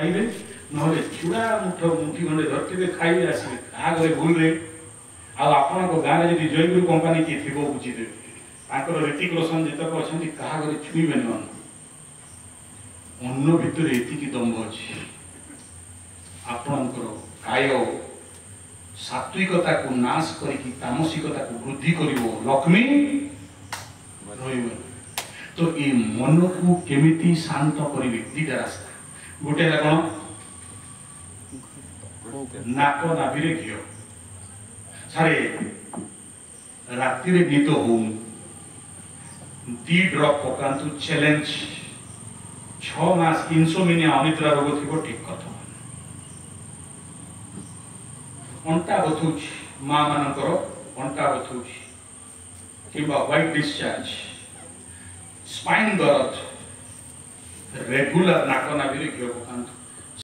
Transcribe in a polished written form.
खाइबे ना चूड़ा मुठी खंडे धरते खाइबे आसबे क्या घरे भूल रे आपण गाँव में जयगुरु कंपानी किए थी बुझीदे ऋतिक रोशन जितक अच्छा क्या घरे छुईबे अन्न भितर एति दम्भ अच्छी आपणकर काय सात्विकता को नाश करके तामसिकता को वृद्धि कर लक्ष्मी तो ये मन को केमिति शांत करेंगे दीटा रास्ता गोटे कौन नाक नाभि घी सारे राति निद हो 2 ड्रप पकातु चैलेंज 6 मास इंसोमिनिया अनिद्रा रोग थी ठीक कथ अंटा बथुच माँ मानकर अंटा बथुच कि व्हाइट डिस्चार्ज स्पाइन दर्द रेगुलर नाक नाभि घी पकातु